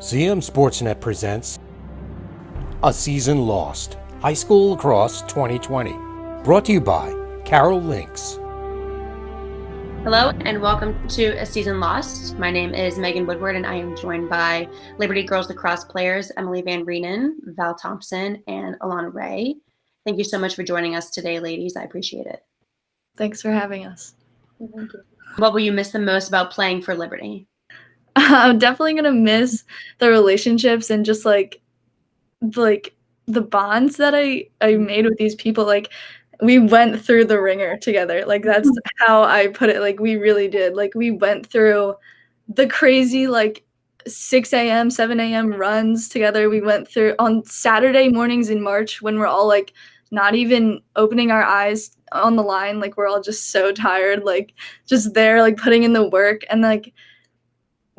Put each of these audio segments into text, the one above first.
CMSportsNet presents A Season Lost, High School Lacrosse 2020. Brought to you by Carroll Lynx. Hello and welcome to A Season Lost. My name is Megan Woodward and I am joined by Liberty Girls Lacrosse players Emily Van Reenan, Val Thompson, and Alanna Wray. Thank you so much for joining us today, ladies. I appreciate it. Thanks for having us. Thank you. What will you miss the most about playing for Liberty? I'm definitely going to miss the relationships and just like the bonds that I made with these people. Like, we went through the ringer together. Like, that's how I put it. Like, we really did. Like, we went through the crazy, like, 6 a.m., 7 a.m. runs together. We went through on Saturday mornings in March when we're all, like, not even opening our eyes on the line. Like, we're all just so tired, like, just there, like, putting in the work. And, like,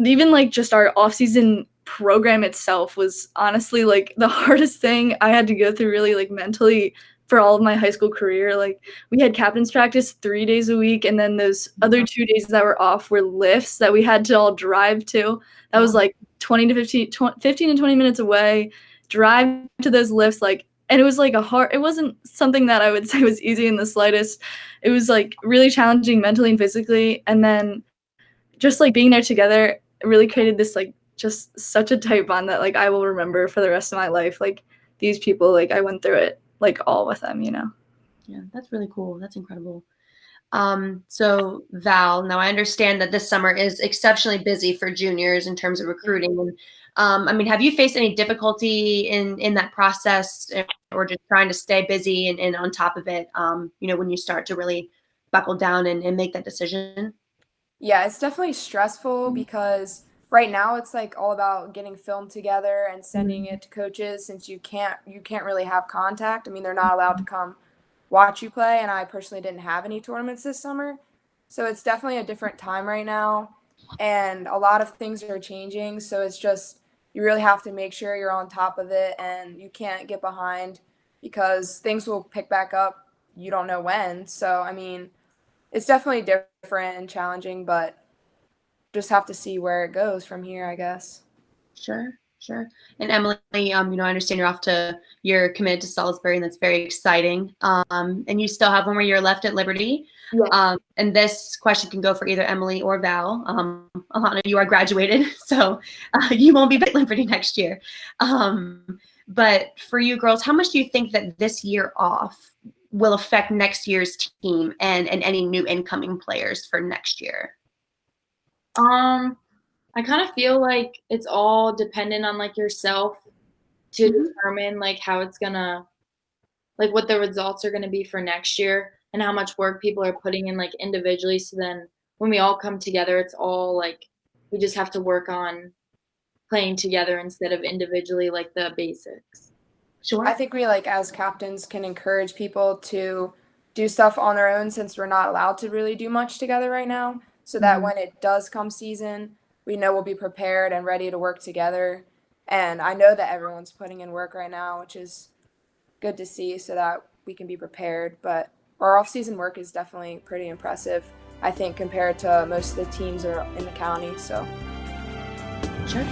even, like, just our off-season program itself was honestly, like, the hardest thing I had to go through really, like, mentally for all of my high school career. Like, we had captain's practice 3 days a week, and then those other 2 days that were off were lifts that we had to all drive to. That was, like, 15 to 20 minutes away, drive to those lifts, like, and it was, like, it wasn't something that I would say was easy in the slightest. It was, like, really challenging mentally and physically, and then just, like, being there together really created this, like, just such a tight bond that, like, I will remember for the rest of my life. Like, these people, like, I went through it, like, all with them, you know? Yeah, that's really cool. That's incredible. So Val, now I understand that this summer is exceptionally busy for juniors in terms of recruiting. And I mean, have you faced any difficulty in that process or just trying to stay busy and on top of it, when you start to really buckle down and make that decision? Yeah, it's definitely stressful because right now it's like all about getting film together and sending it to coaches since you can't really have contact. I mean, they're not allowed to come watch you play, and I personally didn't have any tournaments this summer. So it's definitely a different time right now, and a lot of things are changing. So it's just you really have to make sure you're on top of it, and you can't get behind because things will pick back up. You don't know when. So, I mean, it's definitely different and challenging, but just have to see where it goes from here, I guess. Sure. And Emily, I understand you're committed to Salisbury, and that's very exciting. And you still have 1 more year left at Liberty. Yeah. And this question can go for either Emily or Val. Alanna, you are graduated, so you won't be at Liberty next year. But for you girls, how much do you think that this year off will affect next year's team and any new incoming players for next year? I kind of feel like it's all dependent on, like, yourself to determine, like, how it's gonna, like, what the results are gonna be for next year and how much work people are putting in, like, individually. So then when we all come together, it's all, like, we just have to work on playing together instead of individually, like, the basics. Sure. I think we, like, as captains can encourage people to do stuff on their own since we're not allowed to really do much together right now, so that when it does come season, we know we'll be prepared and ready to work together. And I know that everyone's putting in work right now, which is good to see so that we can be prepared. But our off-season work is definitely pretty impressive, I think, compared to most of the teams that are in the county. So, Sure.